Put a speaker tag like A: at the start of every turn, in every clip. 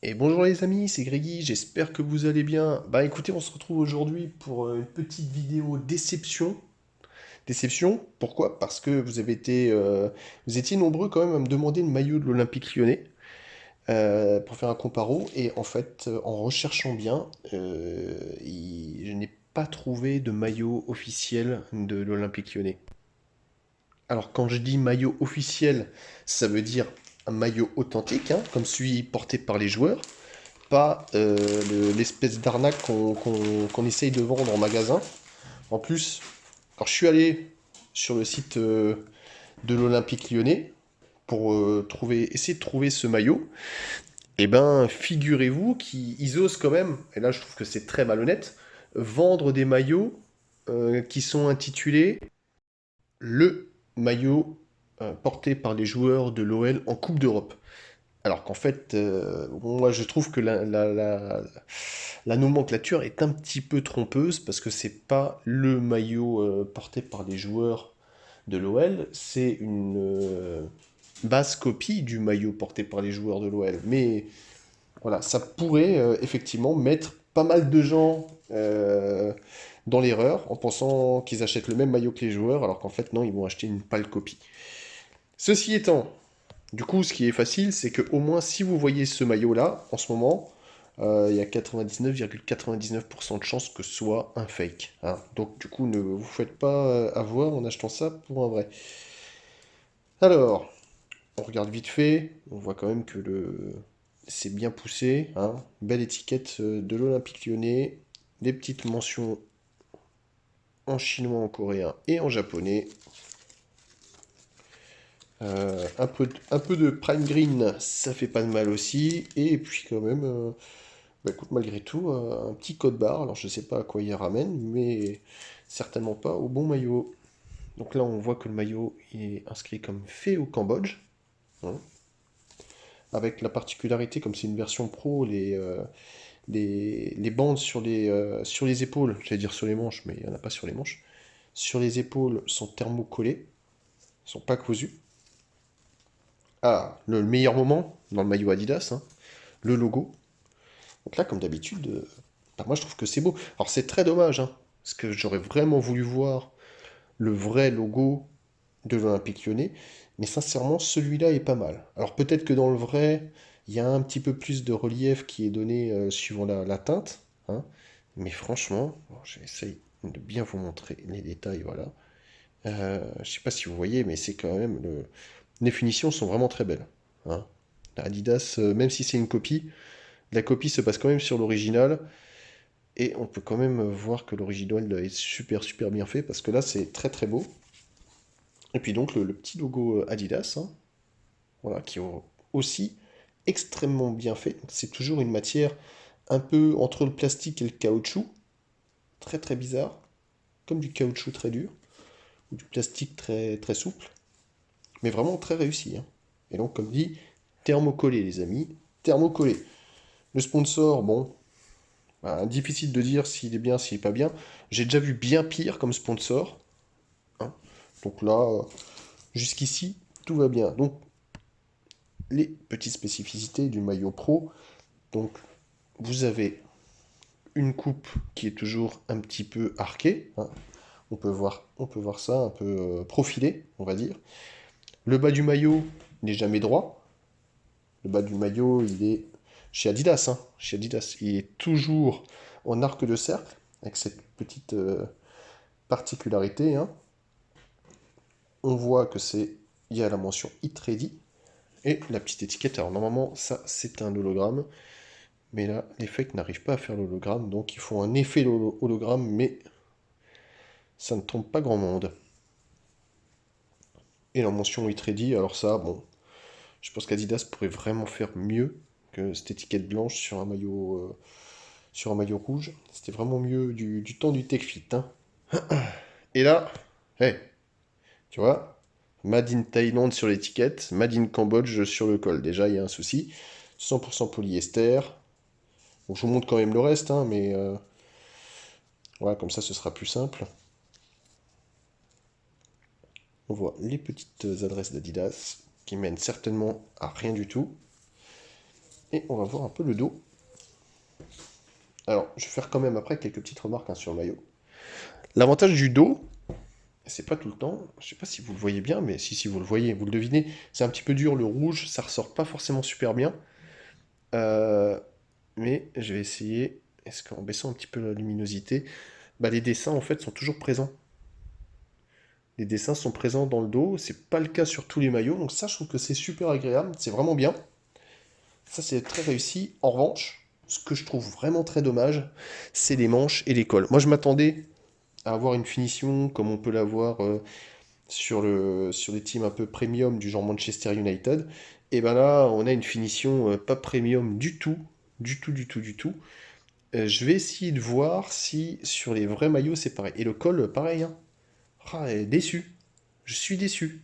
A: Et bonjour les amis, c'est Grégy, j'espère que vous allez bien. Bah écoutez, on se retrouve aujourd'hui pour une petite vidéo déception. Déception, pourquoi? Parce que vous étiez nombreux quand même à me demander le maillot de l'Olympique Lyonnais pour faire un comparo. Et en fait, en recherchant bien, je n'ai pas trouvé de maillot officiel de l'Olympique Lyonnais. Alors quand je dis maillot officiel, ça veut dire un maillot authentique, hein, comme celui porté par les joueurs. Pas l'espèce d'arnaque qu'on essaye de vendre en magasin. En plus, alors je suis allé sur le site de l'Olympique Lyonnais pour essayer de trouver ce maillot. Et ben, figurez-vous qu'ils osent quand même, et là je trouve que c'est très malhonnête, vendre des maillots qui sont intitulés le maillot porté par les joueurs de l'OL en Coupe d'Europe. Alors qu'en fait, moi je trouve que la nomenclature est un petit peu trompeuse parce que c'est pas le maillot porté par les joueurs de l'OL, c'est une basse copie du maillot porté par les joueurs de l'OL. Mais voilà, ça pourrait effectivement mettre pas mal de gens dans l'erreur en pensant qu'ils achètent le même maillot que les joueurs, alors qu'en fait non, ils vont acheter une pâle copie. Ceci étant, du coup, ce qui est facile, c'est que au moins si vous voyez ce maillot-là, en ce moment, il y a 99,99% de chances que ce soit un fake, hein. Donc du coup, ne vous faites pas avoir en achetant ça pour un vrai. Alors, on regarde vite fait, on voit quand même que c'est bien poussé, hein. Belle étiquette de l'Olympique Lyonnais, des petites mentions en chinois, en coréen et en japonais. Un peu de prime green, ça fait pas de mal aussi. Et puis quand même, bah écoute, malgré tout, un petit code barre. Alors je sais pas à quoi il ramène, mais certainement pas au bon maillot. Donc là, on voit que le maillot il est inscrit comme fait au Cambodge, hein. Avec la particularité, comme c'est une version pro, les bandes sur les épaules, j'allais dire sur les manches, mais il n'y en a pas sur les manches, sur les épaules sont thermocollées, sont pas cousues. Ah, le meilleur moment dans le maillot Adidas, hein, le logo. Donc là, comme d'habitude, bah, moi je trouve que c'est beau. Alors c'est très dommage, hein, parce que j'aurais vraiment voulu voir le vrai logo de l'Olympique Lyonnais, mais sincèrement, celui-là est pas mal. Alors peut-être que dans le vrai, il y a un petit peu plus de relief qui est donné suivant la teinte, hein, mais franchement, bon, j'essaye de bien vous montrer les détails, voilà. Je sais pas si vous voyez, mais c'est quand même les finitions sont vraiment très belles, hein. Adidas, même si c'est une copie, la copie se passe quand même sur l'original, et on peut quand même voir que l'original est super bien fait, parce que là c'est très très beau. Et puis donc le petit logo Adidas, hein, voilà, qui est aussi extrêmement bien fait. C'est toujours une matière un peu entre le plastique et le caoutchouc, très très bizarre, comme du caoutchouc très dur, ou du plastique très souple, mais vraiment très réussi, hein. Et donc comme dit, thermocollé les amis, thermocollé. Le sponsor, bon, bah, difficile de dire s'il est bien, s'il est pas bien. J'ai déjà vu bien pire comme sponsor, hein. Donc là, jusqu'ici, tout va bien. Donc, les petites spécificités du maillot pro. Donc, vous avez une coupe qui est toujours un petit peu arquée, hein. On peut voir ça un peu profilé, on va dire. Le bas du maillot n'est jamais droit. Le bas du maillot, il est chez Adidas, hein. Chez Adidas, il est toujours en arc de cercle, avec cette petite particularité, hein. On voit que il y a la mention Hit Ready et la petite étiquette. Alors normalement, ça c'est un hologramme, mais là, les fakes n'arrivent pas à faire l'hologramme, donc ils font un effet hologramme, mais ça ne trompe pas grand monde. Et la mention Hit Ready, alors ça, bon, je pense qu'Adidas pourrait vraiment faire mieux que cette étiquette blanche sur un maillot rouge. C'était vraiment mieux du temps du Tech Fit, hein. Et là, hey, tu vois, Made in Thaïlande sur l'étiquette, Made in Cambodge sur le col. Déjà, il y a un souci. 100% polyester. Bon, je vous montre quand même le reste, hein, mais voilà, comme ça, ce sera plus simple. On voit les petites adresses d'Adidas qui mènent certainement à rien du tout. Et on va voir un peu le dos. Alors, je vais faire quand même après quelques petites remarques hein, sur le maillot. L'avantage du dos, c'est pas tout le temps, je sais pas si vous le voyez bien, mais si vous le voyez, vous le devinez, c'est un petit peu dur, le rouge, ça ressort pas forcément super bien. Euh, mais je vais essayer, est-ce qu'en baissant un petit peu la luminosité, bah, les dessins en fait sont toujours présents. Les dessins sont présents dans le dos, c'est pas le cas sur tous les maillots, donc ça je trouve que c'est super agréable, c'est vraiment bien. Ça c'est très réussi. En revanche, ce que je trouve vraiment très dommage, c'est les manches et les cols. Moi je m'attendais à avoir une finition comme on peut l'avoir sur des teams un peu premium du genre Manchester United. Et ben là, on a une finition pas premium du tout, du tout, du tout, du tout. Je vais essayer de voir si sur les vrais maillots c'est pareil. Et le col, pareil. Hein. Ah, déçu. Je suis déçu.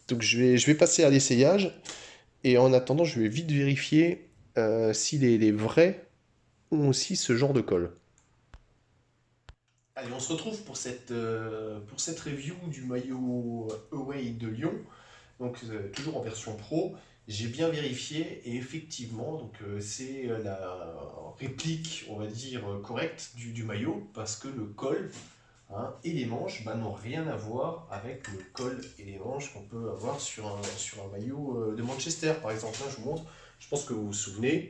A: Donc je vais passer à l'essayage. Et en attendant, je vais vite vérifier si les vrais ont aussi ce genre de col. Allez, on se retrouve pour cette review du maillot Away de Lyon. Donc toujours en version pro. J'ai bien vérifié et effectivement, donc c'est la réplique, on va dire, correcte du maillot parce que le col hein, et les manches bah, n'ont rien à voir avec le col et les manches qu'on peut avoir sur un maillot de Manchester, par exemple. Là, je vous montre, je pense que vous vous souvenez,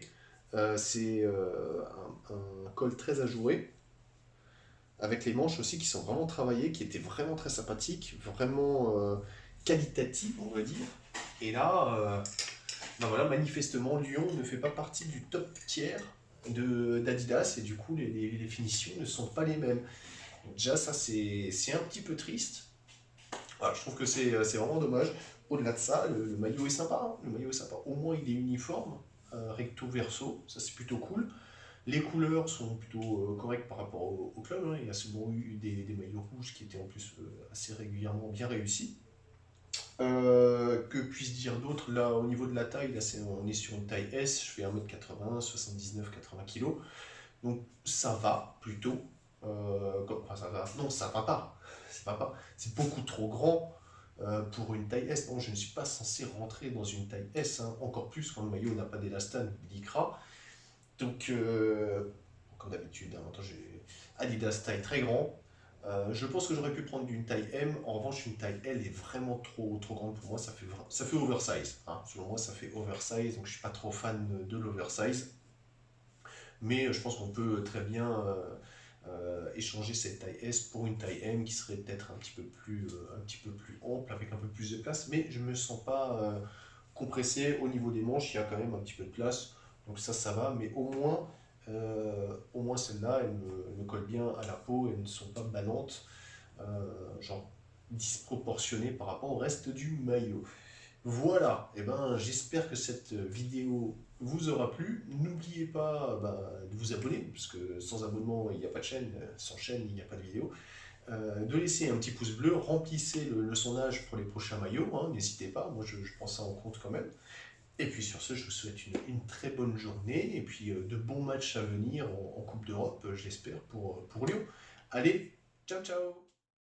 A: c'est un col très ajouré, avec les manches aussi qui sont vraiment travaillées, qui étaient vraiment très sympathiques, vraiment qualitatives, on va dire. Et là, ben voilà, manifestement, Lyon ne fait pas partie du top tiers d'Adidas, et du coup, les finitions ne sont pas les mêmes. Donc déjà, ça, c'est un petit peu triste. Voilà, je trouve que c'est vraiment dommage. Au-delà de ça, le maillot est sympa. Hein. Le maillot est sympa. Au moins, il est uniforme, recto verso. Ça, c'est plutôt cool. Les couleurs sont plutôt correctes par rapport au club. Hein. Il y a souvent eu des maillots rouges qui étaient en plus assez régulièrement bien réussis. Que puis-je dire d'autre? Là, au niveau de la taille, là, on est sur une taille S. Je fais 1m80, 79-80 kg. Donc ça va plutôt. Enfin, ça va. Non, ça va pas. Ça va pas. C'est beaucoup trop grand pour une taille S. Non, je ne suis pas censé rentrer dans une taille S. Hein. Encore plus quand le maillot n'a pas d'élastane, d'icra. Donc, comme d'habitude, hein, j'ai Adidas taille très grand. Je pense que j'aurais pu prendre une taille M. En revanche, une taille L est vraiment trop grande pour moi. Ça fait oversize. Hein. Selon moi, ça fait oversize. Donc, je suis pas trop fan de l'oversize. Mais je pense qu'on peut très bien échanger cette taille S pour une taille M qui serait peut-être un petit peu plus ample, avec un peu plus de place. Mais je ne me sens pas compressé. Au niveau des manches, il y a quand même un petit peu de place. Donc ça va. Mais au moins celles-là, elles me collent bien à la peau. Elles ne sont pas ballantes, genre disproportionnées par rapport au reste du maillot. Voilà, et ben, j'espère que cette vidéo vous aura plu. N'oubliez pas de vous abonner, parce que sans abonnement, il n'y a pas de chaîne, sans chaîne, il n'y a pas de vidéo. De laisser un petit pouce bleu, remplissez le sondage pour les prochains maillots, hein, n'hésitez pas, moi je prends ça en compte quand même. Et puis sur ce, je vous souhaite une très bonne journée, et puis de bons matchs à venir en Coupe d'Europe, j'espère, pour Lyon. Allez, ciao ciao!